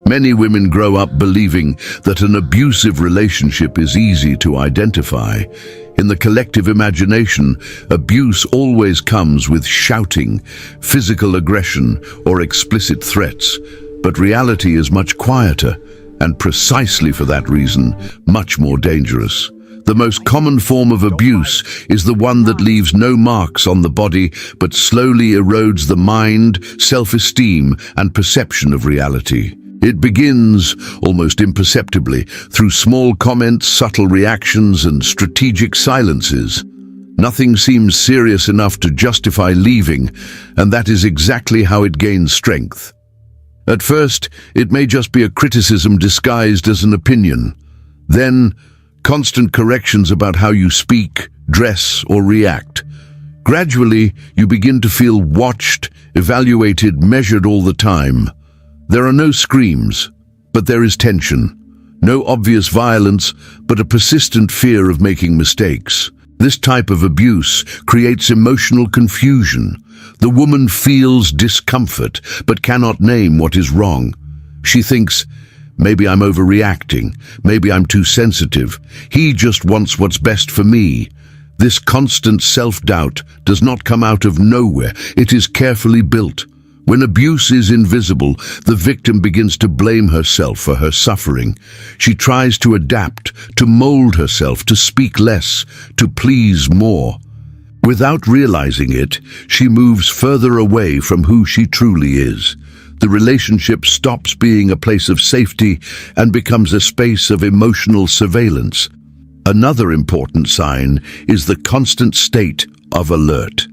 Many women grow up believing that an abusive relationship is easy to identify. In the collective imagination, abuse always comes with shouting, physical aggression, or explicit threats. But reality is much quieter, and precisely for that reason, much more dangerous. The most common form of abuse is the one that leaves no marks on the body, but slowly erodes the mind, self-esteem, and perception of reality. It begins, almost imperceptibly, through small comments, subtle reactions, and strategic silences. Nothing seems serious enough to justify leaving, and that is exactly how it gains strength. At first, it may just be a criticism disguised as an opinion. Then, constant corrections about how you speak, dress, or react. Gradually, you begin to feel watched, evaluated, measured all the time. There are no screams, but there is tension. No obvious violence, but a persistent fear of making mistakes. This type of abuse creates emotional confusion. The woman feels discomfort, but cannot name what is wrong. She thinks, maybe I'm overreacting, maybe I'm too sensitive. He just wants what's best for me. This constant self-doubt does not come out of nowhere. It is carefully built. When abuse is invisible, the victim begins to blame herself for her suffering. She tries to adapt, to mold herself, to speak less, to please more. Without realizing it, she moves further away from who she truly is. The relationship stops being a place of safety and becomes a space of emotional surveillance. Another important sign is the constant state of alert.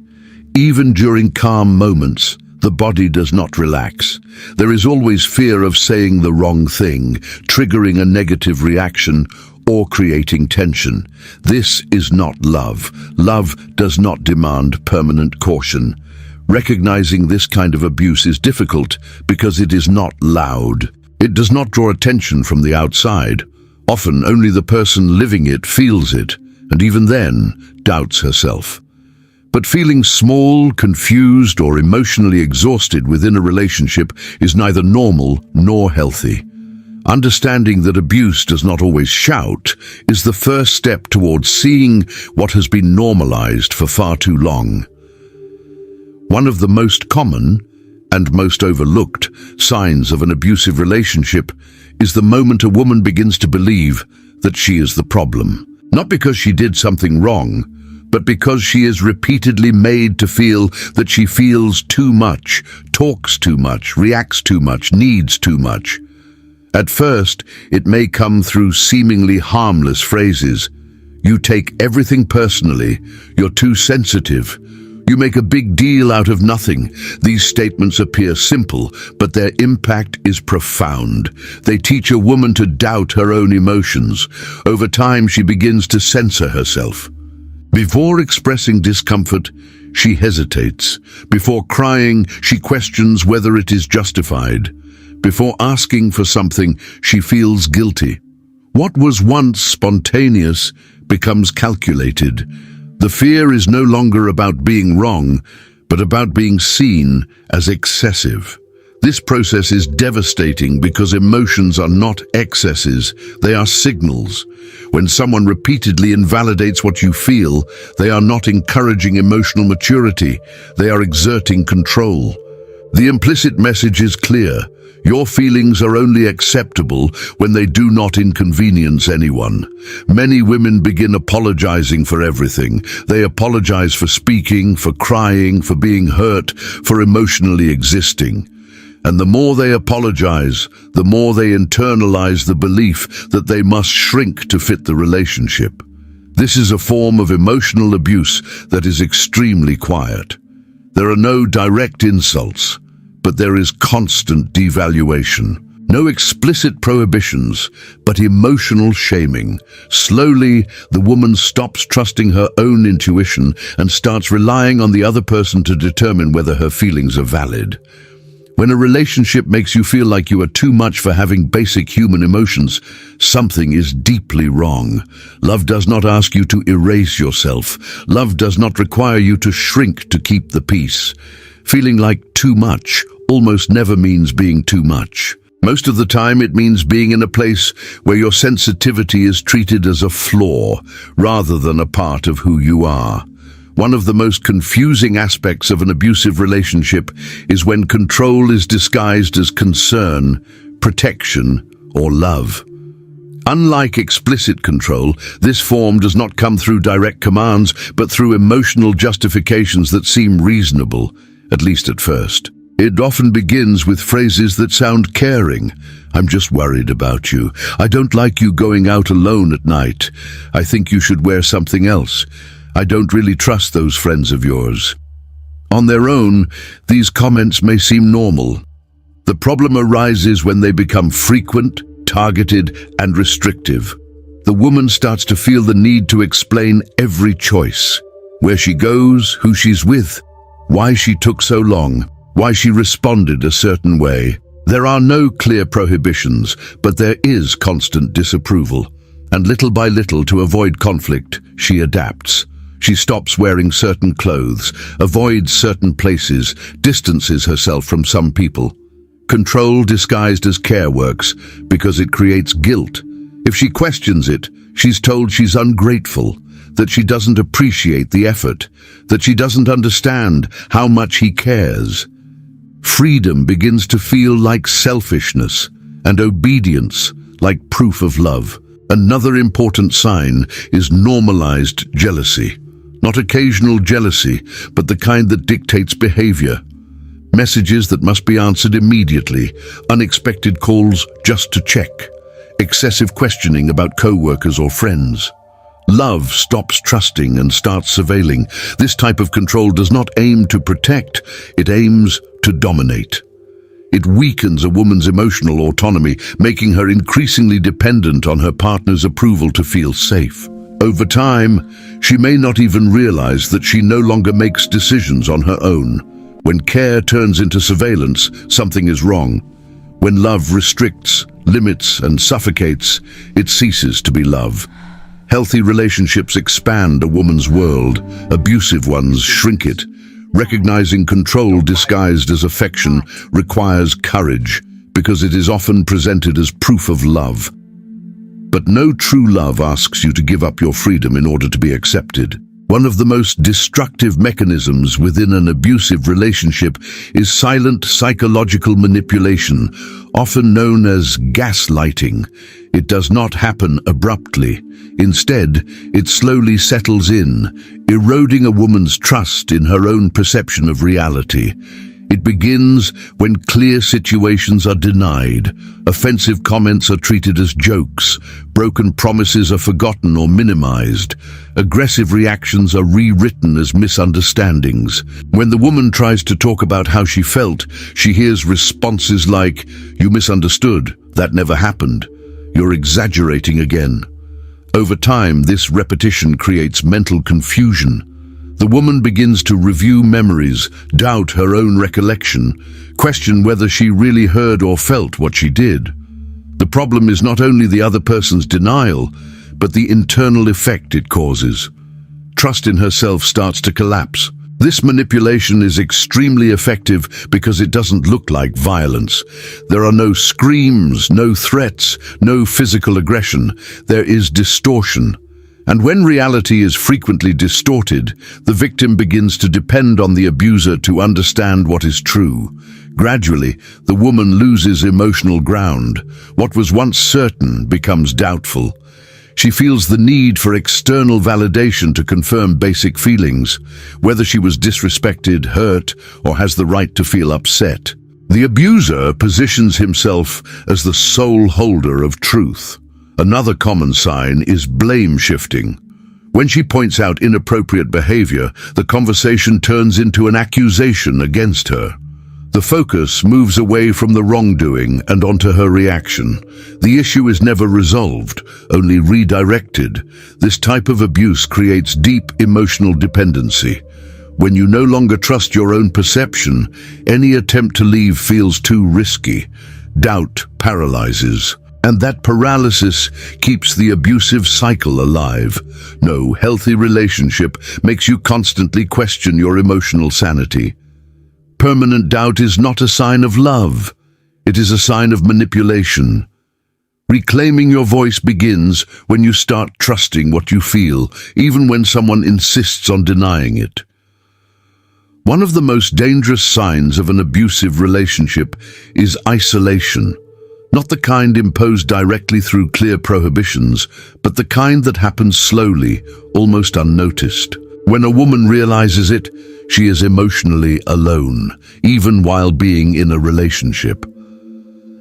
Even during calm moments, the body does not relax. There is always fear of saying the wrong thing, triggering a negative reaction, or creating tension. This is not love. Love does not demand permanent caution. Recognizing this kind of abuse is difficult because it is not loud. It does not draw attention from the outside. Often only the person living it feels it, and even then doubts herself. But feeling small, confused, or emotionally exhausted within a relationship is neither normal nor healthy. Understanding that abuse does not always shout is the first step towards seeing what has been normalized for far too long. One of the most common and most overlooked signs of an abusive relationship is the moment a woman begins to believe that she is the problem. Not because she did something wrong, but because she is repeatedly made to feel that she feels too much, talks too much, reacts too much, needs too much. At first, it may come through seemingly harmless phrases. You take everything personally. You're too sensitive. You make a big deal out of nothing. These statements appear simple, but their impact is profound. They teach a woman to doubt her own emotions. Over time, she begins to censor herself. Before expressing discomfort, she hesitates. Before crying, she questions whether it is justified. Before asking for something, she feels guilty. What was once spontaneous becomes calculated. The fear is no longer about being wrong, but about being seen as excessive. This process is devastating because emotions are not excesses, they are signals. When someone repeatedly invalidates what you feel, they are not encouraging emotional maturity, they are exerting control. The implicit message is clear. Your feelings are only acceptable when they do not inconvenience anyone. Many women begin apologizing for everything. They apologize for speaking, for crying, for being hurt, for emotionally existing. And the more they apologize, the more they internalize the belief that they must shrink to fit the relationship. This is a form of emotional abuse that is extremely quiet. There are no direct insults, but there is constant devaluation. No explicit prohibitions, but emotional shaming. Slowly, the woman stops trusting her own intuition and starts relying on the other person to determine whether her feelings are valid. When a relationship makes you feel like you are too much for having basic human emotions, something is deeply wrong. Love does not ask you to erase yourself. Love does not require you to shrink to keep the peace. Feeling like too much almost never means being too much. Most of the time it means being in a place where your sensitivity is treated as a flaw rather than a part of who you are. One of the most confusing aspects of an abusive relationship is when control is disguised as concern, protection, or love. Unlike explicit control, this form does not come through direct commands, but through emotional justifications that seem reasonable, at least at first. It often begins with phrases that sound caring. "I'm just worried about you. I don't like you going out alone at night. I think you should wear something else. I don't really trust those friends of yours." On their own, these comments may seem normal. The problem arises when they become frequent, targeted, and restrictive. The woman starts to feel the need to explain every choice: where she goes, who she's with, why she took so long, why she responded a certain way. There are no clear prohibitions, but there is constant disapproval. And little by little, to avoid conflict, she adapts. She stops wearing certain clothes, avoids certain places, distances herself from some people. Control disguised as care works because it creates guilt. If she questions it, she's told she's ungrateful, that she doesn't appreciate the effort, that she doesn't understand how much he cares. Freedom begins to feel like selfishness, and obedience like proof of love. Another important sign is normalized jealousy. Not occasional jealousy, but the kind that dictates behavior. Messages that must be answered immediately, unexpected calls just to check, excessive questioning about co-workers or friends. Love stops trusting and starts surveilling. This type of control does not aim to protect, it aims to dominate. It weakens a woman's emotional autonomy, making her increasingly dependent on her partner's approval to feel safe. Over time, she may not even realize that she no longer makes decisions on her own. When care turns into surveillance, something is wrong. When love restricts, limits, and suffocates, it ceases to be love. Healthy relationships expand a woman's world. Abusive ones shrink it. Recognizing control disguised as affection requires courage, because it is often presented as proof of love. But no true love asks you to give up your freedom in order to be accepted. One of the most destructive mechanisms within an abusive relationship is silent psychological manipulation, often known as gaslighting. It does not happen abruptly. Instead, it slowly settles in, eroding a woman's trust in her own perception of reality. It begins when clear situations are denied, offensive comments are treated as jokes, broken promises are forgotten or minimized, aggressive reactions are rewritten as misunderstandings. When the woman tries to talk about how she felt, she hears responses like, "You misunderstood, that never happened. You're exaggerating again." Over time, this repetition creates mental confusion. The woman begins to review memories, doubt her own recollection, question whether she really heard or felt what she did. The problem is not only the other person's denial, but the internal effect it causes. Trust in herself starts to collapse. This manipulation is extremely effective because it doesn't look like violence. There are no screams, no threats, no physical aggression. There is distortion. And when reality is frequently distorted, the victim begins to depend on the abuser to understand what is true. Gradually, the woman loses emotional ground. What was once certain becomes doubtful. She feels the need for external validation to confirm basic feelings, whether she was disrespected, hurt, or has the right to feel upset. The abuser positions himself as the sole holder of truth. Another common sign is blame shifting. When she points out inappropriate behavior, the conversation turns into an accusation against her. The focus moves away from the wrongdoing and onto her reaction. The issue is never resolved, only redirected. This type of abuse creates deep emotional dependency. When you no longer trust your own perception, any attempt to leave feels too risky. Doubt paralyzes. And that paralysis keeps the abusive cycle alive. No healthy relationship makes you constantly question your emotional sanity. Permanent doubt is not a sign of love. It is a sign of manipulation. Reclaiming your voice begins when you start trusting what you feel, even when someone insists on denying it. One of the most dangerous signs of an abusive relationship is isolation. Not the kind imposed directly through clear prohibitions, but the kind that happens slowly, almost unnoticed. When a woman realizes it, she is emotionally alone, even while being in a relationship.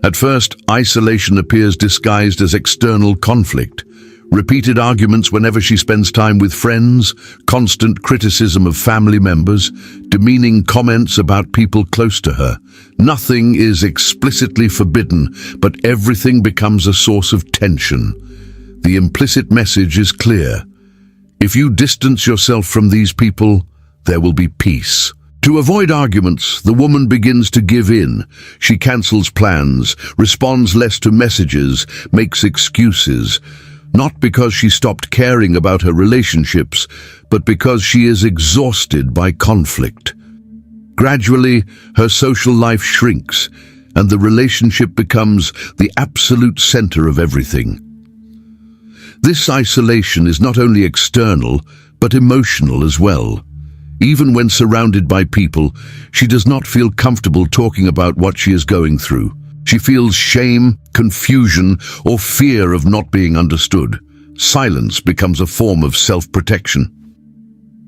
At first, isolation appears disguised as external conflict. Repeated arguments whenever she spends time with friends, constant criticism of family members, demeaning comments about people close to her. Nothing is explicitly forbidden, but everything becomes a source of tension. The implicit message is clear. If you distance yourself from these people, there will be peace. To avoid arguments, the woman begins to give in. She cancels plans, responds less to messages, makes excuses. Not because she stopped caring about her relationships, but because she is exhausted by conflict. Gradually, her social life shrinks, and the relationship becomes the absolute center of everything. This isolation is not only external, but emotional as well. Even when surrounded by people, she does not feel comfortable talking about what she is going through. She feels shame, confusion, or fear of not being understood. Silence becomes a form of self-protection.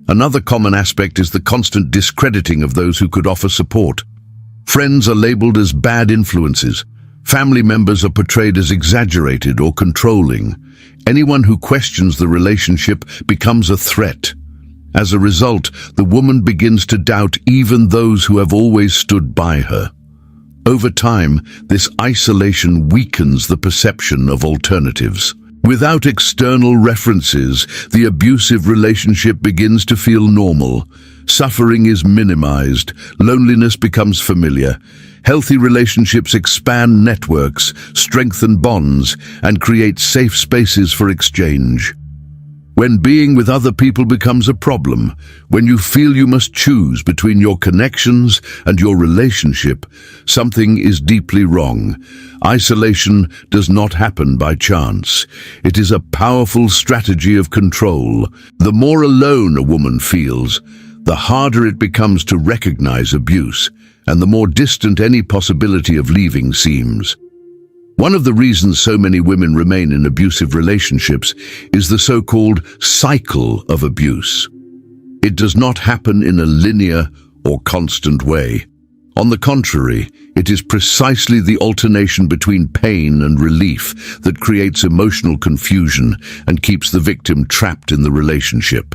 Another common aspect is the constant discrediting of those who could offer support. Friends are labeled as bad influences. Family members are portrayed as exaggerated or controlling. Anyone who questions the relationship becomes a threat. As a result, the woman begins to doubt even those who have always stood by her. Over time, this isolation weakens the perception of alternatives. Without external references, the abusive relationship begins to feel normal. Suffering is minimized, loneliness becomes familiar. Healthy relationships expand networks, strengthen bonds, and create safe spaces for exchange. When being with other people becomes a problem, when you feel you must choose between your connections and your relationship, something is deeply wrong. Isolation does not happen by chance. It is a powerful strategy of control. The more alone a woman feels, the harder it becomes to recognize abuse, and the more distant any possibility of leaving seems. One of the reasons so many women remain in abusive relationships is the so-called cycle of abuse. It does not happen in a linear or constant way. On the contrary, it is precisely the alternation between pain and relief that creates emotional confusion and keeps the victim trapped in the relationship.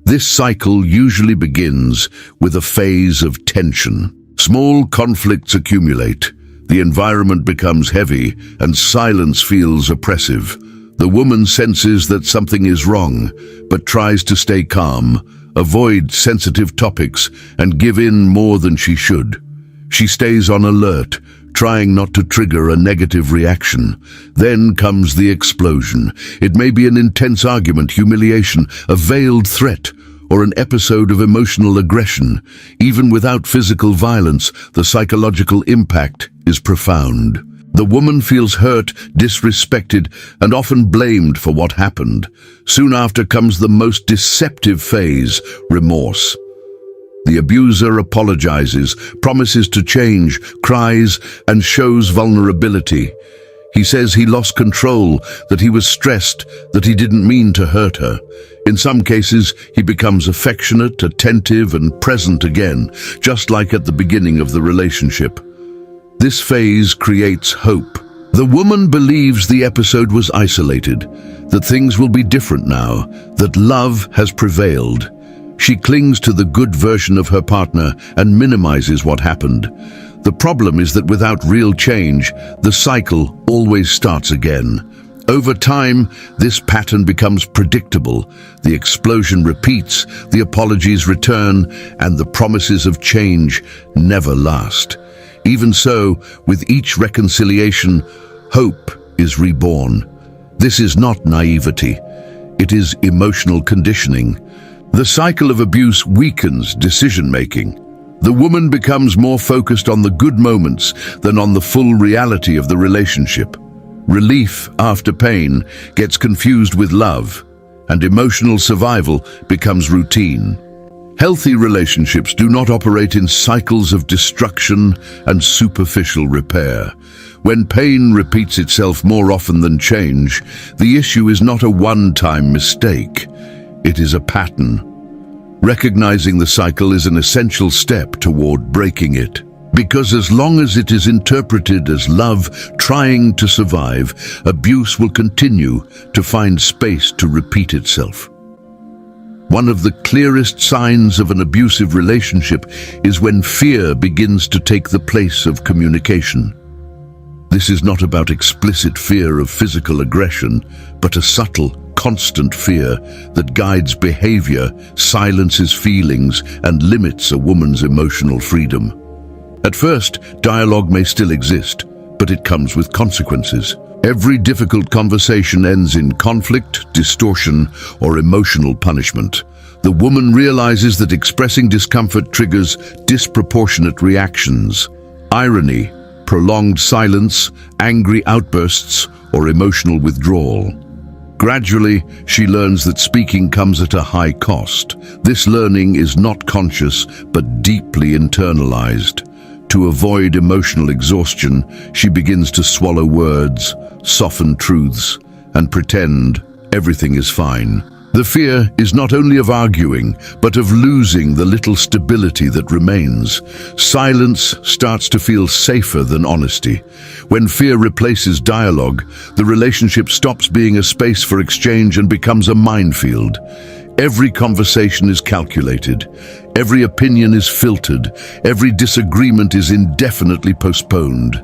This cycle usually begins with a phase of tension. Small conflicts accumulate. The environment becomes heavy, and silence feels oppressive. The woman senses that something is wrong, but tries to stay calm, avoid sensitive topics, and give in more than she should. She stays on alert, trying not to trigger a negative reaction. Then comes the explosion. It may be an intense argument, humiliation, a veiled threat, or an episode of emotional aggression. Even without physical violence, the psychological impact is profound. The woman feels hurt, disrespected, and often blamed for what happened. Soon after comes the most deceptive phase, remorse. The abuser apologizes, promises to change, cries, and shows vulnerability. He says he lost control, that he was stressed, that he didn't mean to hurt her. In some cases, he becomes affectionate, attentive, and present again, just like at the beginning of the relationship. This phase creates hope. The woman believes the episode was isolated, that things will be different now, that love has prevailed. She clings to the good version of her partner and minimizes what happened. The problem is that without real change, the cycle always starts again. Over time, this pattern becomes predictable. The explosion repeats, the apologies return, and the promises of change never last. Even so, with each reconciliation, hope is reborn. This is not naivety. It is emotional conditioning. The cycle of abuse weakens decision-making. The woman becomes more focused on the good moments than on the full reality of the relationship. Relief after pain gets confused with love, and emotional survival becomes routine. Healthy relationships do not operate in cycles of destruction and superficial repair. When pain repeats itself more often than change, the issue is not a one-time mistake. It is a pattern. Recognizing the cycle is an essential step toward breaking it. Because as long as it is interpreted as love trying to survive, abuse will continue to find space to repeat itself. One of the clearest signs of an abusive relationship is when fear begins to take the place of communication. This is not about explicit fear of physical aggression, but a subtle, constant fear that guides behavior, silences feelings, and limits a woman's emotional freedom. At first, dialogue may still exist, but it comes with consequences. Every difficult conversation ends in conflict, distortion, or emotional punishment. The woman realizes that expressing discomfort triggers disproportionate reactions. Irony, prolonged silence, angry outbursts, or emotional withdrawal. Gradually, she learns that speaking comes at a high cost. This learning is not conscious, but deeply internalized. To avoid emotional exhaustion, she begins to swallow words, soften truths, and pretend everything is fine. The fear is not only of arguing, but of losing the little stability that remains. Silence starts to feel safer than honesty. When fear replaces dialogue, the relationship stops being a space for exchange and becomes a minefield. Every conversation is calculated. Every opinion is filtered. Every disagreement is indefinitely postponed.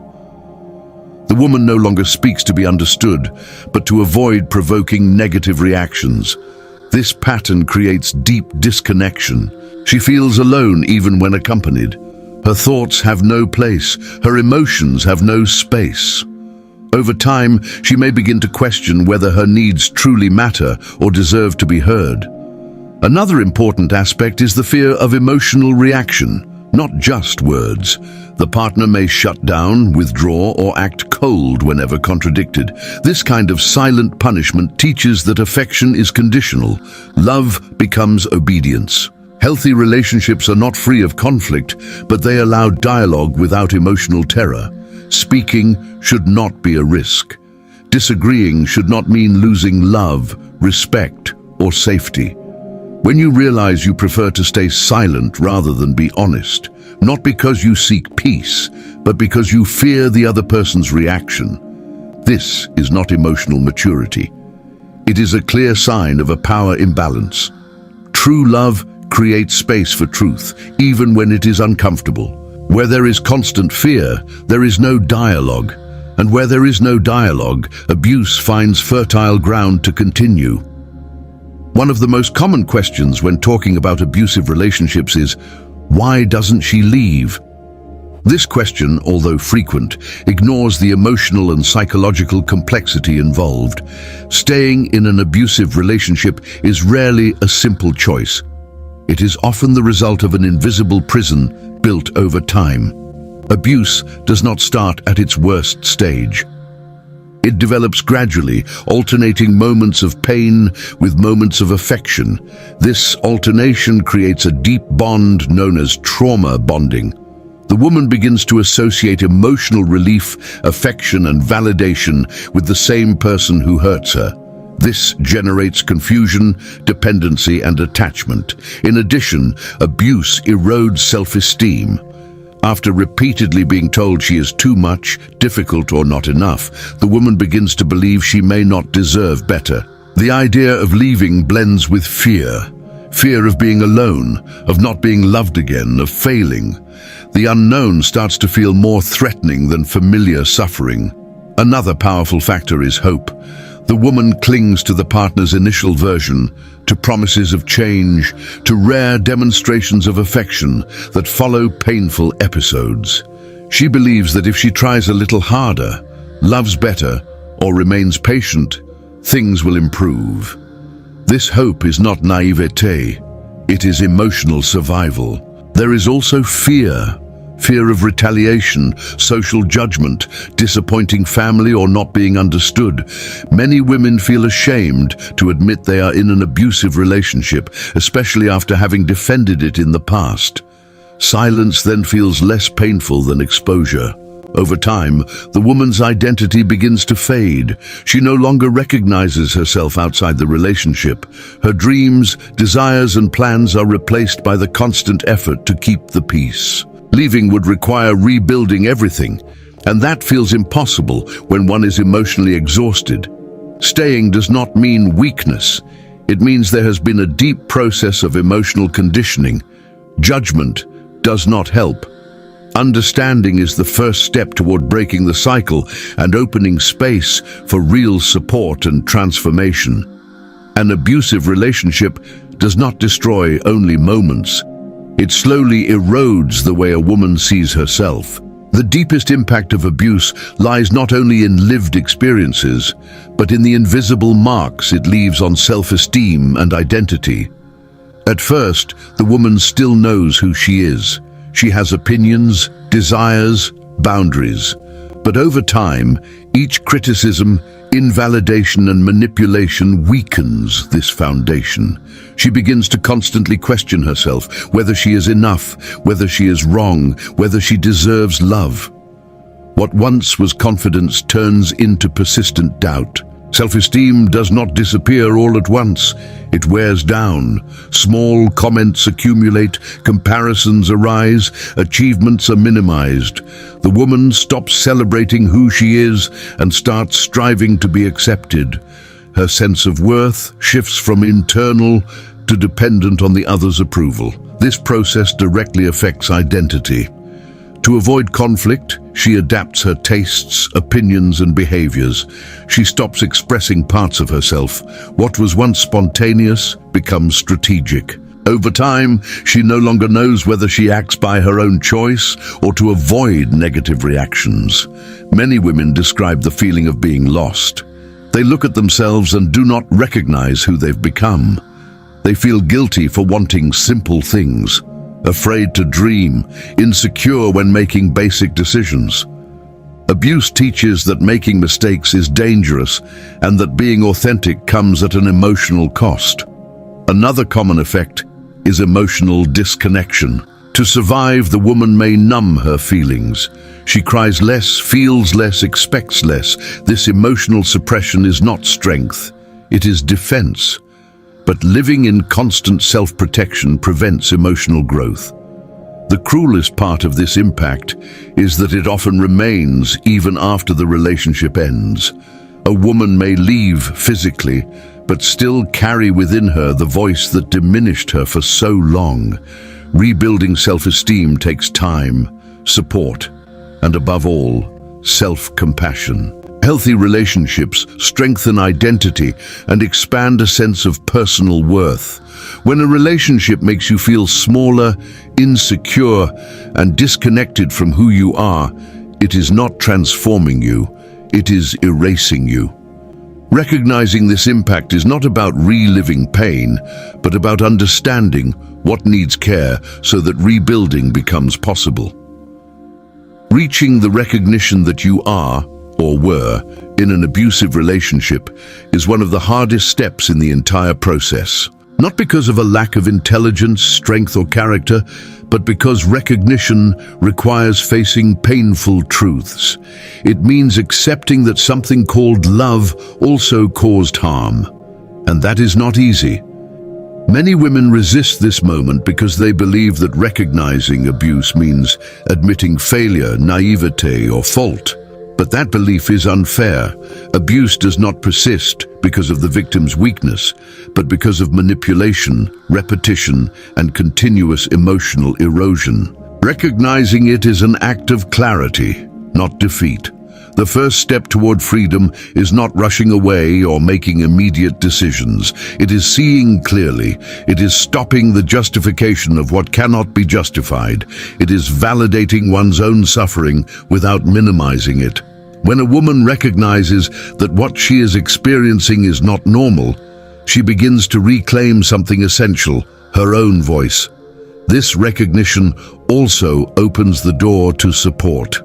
The woman no longer speaks to be understood, but to avoid provoking negative reactions. This pattern creates deep disconnection. She feels alone even when accompanied. Her thoughts have no place. Her emotions have no space. Over time, she may begin to question whether her needs truly matter or deserve to be heard. Another important aspect is the fear of emotional reaction, not just words. The partner may shut down, withdraw, or act cold whenever contradicted. This kind of silent punishment teaches that affection is conditional. Love becomes obedience. Healthy relationships are not free of conflict, but they allow dialogue without emotional terror. Speaking should not be a risk. Disagreeing should not mean losing love, respect, or safety. When you realize you prefer to stay silent rather than be honest, not because you seek peace, but because you fear the other person's reaction, this is not emotional maturity. It is a clear sign of a power imbalance. True love creates space for truth, even when it is uncomfortable. Where there is constant fear, there is no dialogue. And where there is no dialogue, abuse finds fertile ground to continue. One of the most common questions when talking about abusive relationships is, why doesn't she leave? This question, although frequent, ignores the emotional and psychological complexity involved. Staying in an abusive relationship is rarely a simple choice. It is often the result of an invisible prison built over time. Abuse does not start at its worst stage. It develops gradually, alternating moments of pain with moments of affection. This alternation creates a deep bond known as trauma bonding. The woman begins to associate emotional relief, affection, and validation with the same person who hurts her. This generates confusion, dependency, and attachment. In addition, abuse erodes self-esteem. After repeatedly being told she is too much, difficult, or not enough, the woman begins to believe she may not deserve better. The idea of leaving blends with fear. Fear of being alone, of not being loved again, of failing. The unknown starts to feel more threatening than familiar suffering. Another powerful factor is hope. The woman clings to the partner's initial version, to promises of change, to rare demonstrations of affection that follow painful episodes. She believes that if she tries a little harder, loves better, or remains patient, things will improve. This hope is not naivete, it is emotional survival. There is also fear of retaliation, social judgment, disappointing family, or not being understood. Many women feel ashamed to admit they are in an abusive relationship, especially after having defended it in the past. Silence then feels less painful than exposure. Over time, the woman's identity begins to fade. She no longer recognizes herself outside the relationship. Her dreams, desires, and plans are replaced by the constant effort to keep the peace. Leaving would require rebuilding everything, and that feels impossible when one is emotionally exhausted. Staying does not mean weakness. It means there has been a deep process of emotional conditioning. Judgment does not help. Understanding is the first step toward breaking the cycle and opening space for real support and transformation. An abusive relationship does not destroy only moments. It slowly erodes the way a woman sees herself. The deepest impact of abuse lies not only in lived experiences, but in the invisible marks it leaves on self-esteem and identity. At first, the woman still knows who she is. She has opinions, desires, boundaries. But over time, each criticism, invalidation, and manipulation weakens this foundation. She begins to constantly question herself, whether she is enough, whether she is wrong, whether she deserves love. What once was confidence turns into persistent doubt. Self-esteem does not disappear all at once. It wears down. Small comments accumulate, comparisons arise, achievements are minimized. The woman stops celebrating who she is and starts striving to be accepted. Her sense of worth shifts from internal to dependent on the other's approval. This process directly affects identity. To avoid conflict, she adapts her tastes, opinions, and behaviors. She stops expressing parts of herself. What was once spontaneous becomes strategic. Over time, she no longer knows whether she acts by her own choice or to avoid negative reactions. Many women describe the feeling of being lost. They look at themselves and do not recognize who they've become. They feel guilty for wanting simple things, afraid to dream, insecure when making basic decisions. Abuse teaches that making mistakes is dangerous and that being authentic comes at an emotional cost. Another common effect is emotional disconnection. To survive, the woman may numb her feelings. She cries less, feels less, expects less. This emotional suppression is not strength, it is defense. But living in constant self-protection prevents emotional growth. The cruelest part of this impact is that it often remains even after the relationship ends. A woman may leave physically, but still carry within her the voice that diminished her for so long. Rebuilding self-esteem takes time, support, and above all, self-compassion. Healthy relationships strengthen identity and expand a sense of personal worth. When a relationship makes you feel smaller, insecure, and disconnected from who you are, it is not transforming you, it is erasing you. Recognizing this impact is not about reliving pain, but about understanding what needs care so that rebuilding becomes possible. Reaching the recognition that you are, or were, in an abusive relationship is one of the hardest steps in the entire process. Not because of a lack of intelligence, strength, or character, but because recognition requires facing painful truths. It means accepting that something called love also caused harm, and that is not easy. Many women resist this moment because they believe that recognizing abuse means admitting failure, naivete, or fault. But that belief is unfair. Abuse does not persist because of the victim's weakness, but because of manipulation, repetition, and continuous emotional erosion. Recognizing it is an act of clarity, not defeat. The first step toward freedom is not rushing away or making immediate decisions. It is seeing clearly. It is stopping the justification of what cannot be justified. It is validating one's own suffering without minimizing it. When a woman recognizes that what she is experiencing is not normal, she begins to reclaim something essential, her own voice. This recognition also opens the door to support.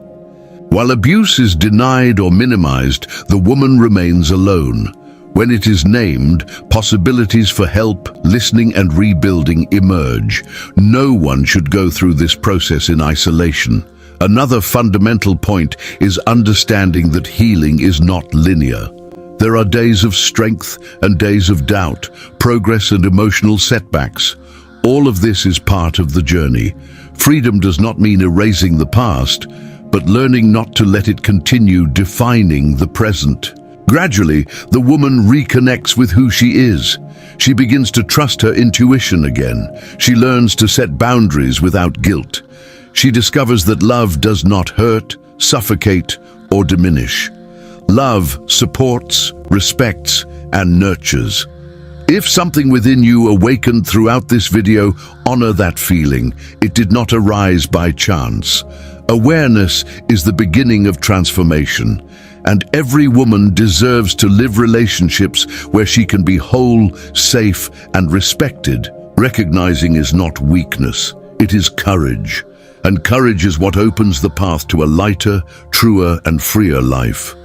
While abuse is denied or minimized, the woman remains alone. When it is named, possibilities for help, listening and rebuilding emerge. No one should go through this process in isolation. Another fundamental point is understanding that healing is not linear. There are days of strength and days of doubt, progress and emotional setbacks. All of this is part of the journey. Freedom does not mean erasing the past, but learning not to let it continue defining the present. Gradually, the woman reconnects with who she is. She begins to trust her intuition again. She learns to set boundaries without guilt. She discovers that love does not hurt, suffocate, or diminish. Love supports, respects, and nurtures. If something within you awakened throughout this video, honor that feeling. It did not arise by chance. Awareness is the beginning of transformation, and every woman deserves to live relationships where she can be whole, safe, and respected. Recognizing is not weakness, it is courage. And courage is what opens the path to a lighter, truer, and freer life.